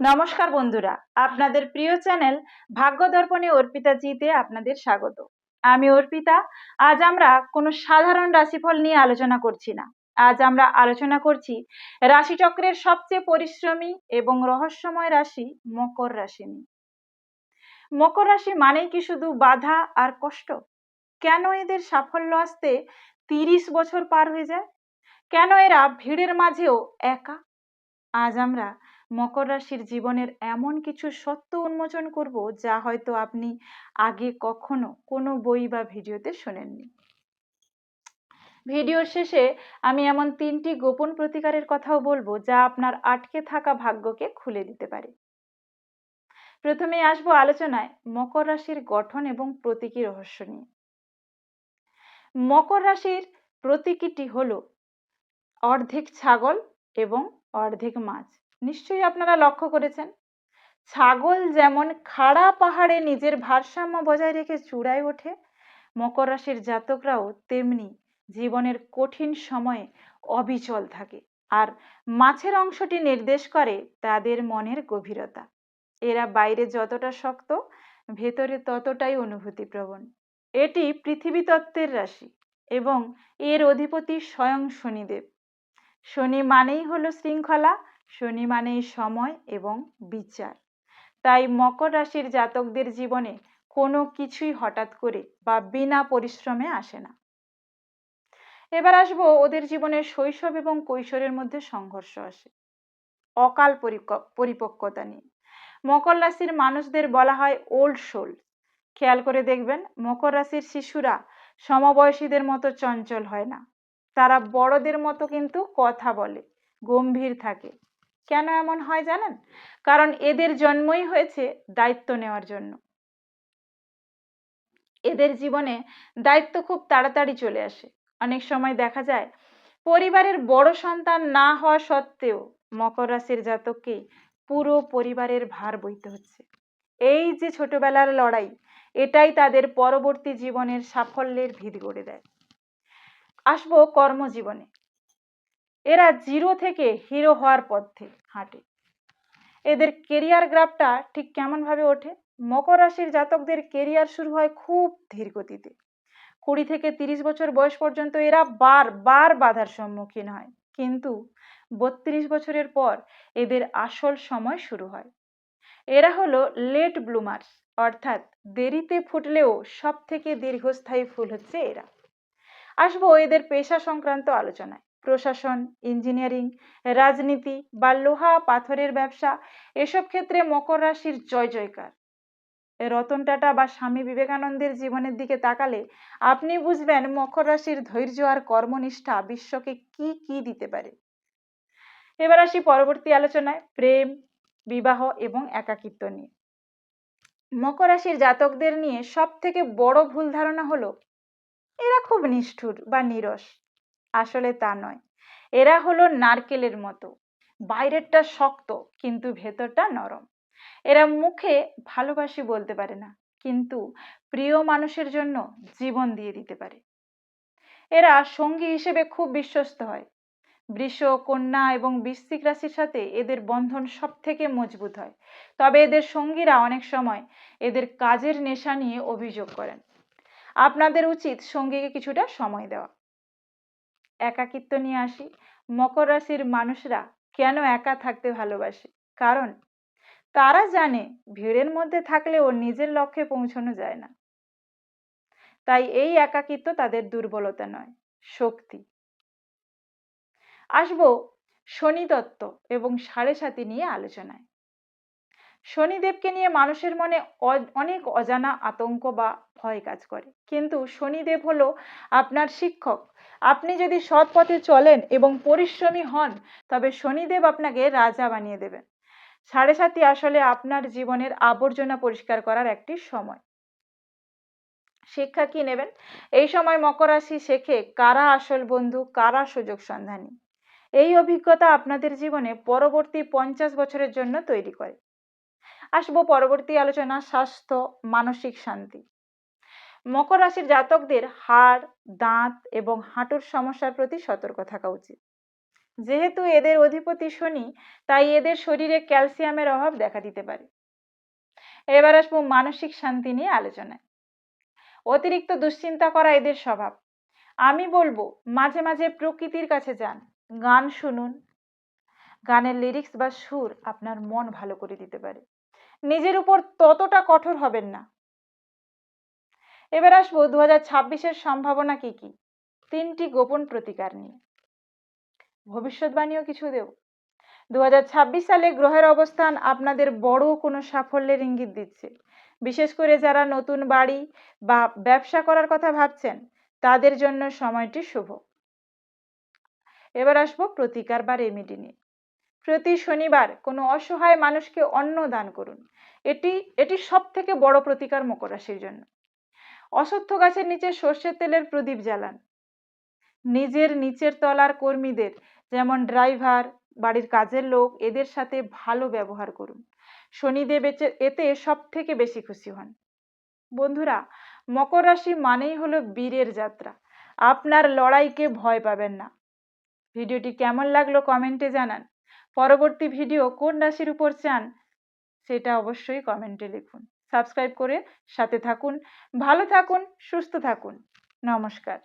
নমস্কার বন্ধুরা, আপনাদের প্রিয় চ্যানেল ভাগ্য দর্পণে অর্পিতাজিতে আপনাদের স্বাগত। আমি অর্পিতা। আজ আমরা কোনো সাধারণ রাশিফল নিয়ে আলোচনা করছি না। আজ আমরা আলোচনা করছি রাশিচক্রের সবচেয়ে পরিশ্রমী এবং রহস্যময় রাশি মকর রাশি নিয়ে। মকর রাশি মানেই কি শুধু বাধা আর কষ্ট? কেন এদের সাফল্য আসতে 30 বছর পার হয়ে যায়? কেন এরা ভিড়ের মাঝেও একা? আজ আমরা মকর রাশির জীবনের এমন কিছু সত্য উন্মোচন করব যা হয়তো আপনি আগে কখনো কোনো বই বা ভিডিওতে শোনেননি। ভিডিওর শেষে আমি এমন 3টি গোপন প্রতিকারের কথাও বলবো যা আপনার আটকে থাকা ভাগ্যকে খুলে দিতে পারে। প্রথমেই আসবো আলোচনায় মকর রাশির গঠন এবং প্রতীকী রহস্য নিয়ে। মকর রাশির প্রতীকীটি হলো অর্ধেক ছাগল এবং অর্ধেক মাছ। নিশ্চয়ই আপনারা লক্ষ্য করেছেন, ছাগল যেমন খাড়া পাহাড়ে নিজের ভারসাম্য বজায় রেখে চূড়ায় ওঠে, মকর রাশির জাতকরাও তেমনি জীবনের কঠিন সময়ে অবিচল থাকে। আর মাছের অংশটি নির্দেশ করে তাদের মনের গভীরতা। এরা বাইরে যতটা শক্ত, ভেতরে ততটাই অনুভূতিপ্রবণ। এটি পৃথিবী তত্ত্বের রাশি এবং এর অধিপতি স্বয়ং শনিদেব। শনি মানেই হলো শৃঙ্খলা, শনি মানেই সময় এবং বিচার। তাই মকর রাশির জাতকদের জীবনে কোনো কিছুই হঠাৎ করে বা বিনা পরিশ্রমে আসে না। এবার আসবো ওদের জীবনের শৈশব এবং কৈশোরের মধ্যে সংঘর্ষ আসে অকাল পরিপক্কতা নিয়ে। মকর রাশির মানুষদের বলা হয় ওল্ড সোল। খেয়াল করে দেখবেন, মকর রাশির শিশুরা সমবয়সীদের মতো চঞ্চল হয় না। তারা বড়দের মতো কিন্তু কথা বলে, গম্ভীর থাকে। কেন এমন হয় জানেন? কারণ এদের জন্মই হয়েছে দায়িত্ব নেওয়ার জন্য। এদের জীবনে দায়িত্ব খুব তাড়াতাড়ি চলে আসে। অনেক সময় দেখা যায় পরিবারের বড় সন্তান না হওয়া সত্ত্বেও মকর রাশির জাতককে পুরো পরিবারের ভার বইতে হচ্ছে। এই যে ছোটবেলার লড়াই, এটাই তাদের পরবর্তী জীবনের সাফল্যের ভিত গড়ে দেয়। আসবো কর্মজীবনে। এরা জিরো থেকে হিরো হওয়ার পথে হাঁটে। এদের কেরিয়ার গ্রাফটা ঠিক কেমন ভাবে ওঠে? মকর রাশির জাতকদের কেরিয়ার শুরু হয় খুব ধীর গতিতে। 20 থেকে 30 বছর বয়স পর্যন্ত এরা বারবার বাধার সম্মুখীন হয়, কিন্তু 32 বছরের পর এদের আসল সময় শুরু হয়। এরা হলো লেট ব্লুমার্স, অর্থাৎ দেরিতে ফুটলেও সব থেকে দীর্ঘস্থায়ী ফুল হচ্ছে এরা। আসবো এদের পেশা সংক্রান্ত আলোচনায়। প্রশাসন, ইঞ্জিনিয়ারিং, রাজনীতি বা লোহা পাথরের ব্যবসা, এসব ক্ষেত্রে মকর রাশির জয় জয়কার। রতন টাটা বা স্বামী বিবেকানন্দের জীবনের দিকে তাকালে আপনি বুঝবেন মকর রাশির ধৈর্য আর কর্মনিষ্ঠা বিশ্বকে কি কি দিতে পারে। এবার আসি পরবর্তী আলোচনায় প্রেম, বিবাহ এবং একাকিত্ব নিয়ে। মকর রাশির জাতকদের নিয়ে সব থেকে বড় ভুল ধারণা হলো এরা খুব নিষ্ঠুর বা নীরস। আসলে তা নয়। এরা হলো নারকেলের মতো, বাইরেরটা শক্ত কিন্তু ভেতরটা নরম। এরা মুখে ভালোবাসি বলতে পারে না, কিন্তু প্রিয় মানুষের জন্য জীবন দিয়ে দিতে পারে। এরা সঙ্গী হিসেবে খুব বিশ্বস্ত হয়। বৃষ, কন্যা এবং বৃশ্চিক রাশির সাথে এদের বন্ধন সব থেকে মজবুত হয়। তবে এদের সঙ্গীরা অনেক সময় এদের কাজের নেশা নিয়ে অভিযোগ করেন। আপনাদের উচিত সঙ্গীকে কিছুটা সময় দেওয়া। একাকিত্ব নিয়ে আসি। মকর রাশির মানুষরা কেন একা থাকতে ভালোবাসে? কারণ তারা জানে ভিড়ের মধ্যে থাকলেও নিজের লক্ষ্যে পৌঁছানো যায় না। তাই এই একাকিত্ব তাদের দুর্বলতা নয়, শক্তি। আসবো শনি তত্ত্ব এবং সাড়ে সাতি নিয়ে আলোচনায়। শনিদেবকে নিয়ে মানুষের মনে অনেক অজানা আতঙ্ক বা ভয় কাজ করে, কিন্তু শনিদেব হলো আপনার শিক্ষক। আপনি যদি সৎ পথে চলেন এবং পরিশ্রমী হন, তবে শনিদেব আপনাকে রাজা বানিয়ে দেবেন। সাড়ে সাতি আসলে আপনার জীবনের আবর্জনা পরিষ্কার করার একটি সময়। শিক্ষা কি নেবেন? এই সময় মকর রাশি শেখে কারা আসল বন্ধু, কারা সুযোগ সন্ধানী। এই অভিজ্ঞতা আপনাদের জীবনে পরবর্তী 50 বছরের জন্য তৈরি করে। আসবো পরবর্তী আলোচনা স্বাস্থ্য, মানসিক শান্তি। মকর রাশির জাতকদের হাড়, দাঁত এবং হাঁটুর সমস্যার প্রতি সতর্ক থাকা উচিত। যেহেতু এদের অধিপতি শনি, তাই এদের শরীরে ক্যালসিয়ামের অভাব দেখা দিতে পারে। এবার আসবো মানসিক শান্তি নিয়ে আলোচনায়। অতিরিক্ত দুশ্চিন্তা করা এদের স্বভাব। আমি বলবো মাঝে মাঝে প্রকৃতির কাছে যান, গান শুনুন। গানের লিরিক্স বা সুর আপনার মন ভালো করে দিতে পারে। নিজের উপর ততটা কঠোর হবেন না। এবার আসবো 2026-এর সম্ভাবনা কি কি। 3টি গোপন প্রতিকার নিয়ে ভবিষ্যৎবাণীও কিছু দেব। 2026 সালে গ্রহের অবস্থান আপনাদের বড় কোনো সাফল্যের ইঙ্গিত দিচ্ছে। বিশেষ করে যারা নতুন বাড়ি বা ব্যবসা করার কথা ভাবছেন, তাদের জন্য সময়টি শুভ। এবার আসবো প্রতিকার বা রেমেডি নিয়ে। প্রতি শনিবার কোনো অসহায় মানুষকে অন্ন দান করুন। এটি সব থেকে বড় প্রতিকার মকর রাশির জন্য। অশ্বত্থ গাছের নিচে সর্ষের তেলের প্রদীপ জ্বালান। নিজের নিচের তলার কর্মীদের, যেমন ড্রাইভার, বাড়ির কাজের লোক, এদের সাথে ভালো ব্যবহার করুন। শনিদেব এতে সব থেকে বেশি খুশি হন। বন্ধুরা, মকর রাশি মানেই হলো বীরের যাত্রা। আপনার লড়াইকে ভয় পাবেন না। ভিডিওটি কেমন লাগলো কমেন্টে জানান। পরবর্তী ভিডিও কোন রাশির উপর চান সেটা অবশ্যই কমেন্টে লিখুন। সাবস্ক্রাইব করে সাথে থাকুন। ভালো থাকুন, সুস্থ থাকুন। নমস্কার।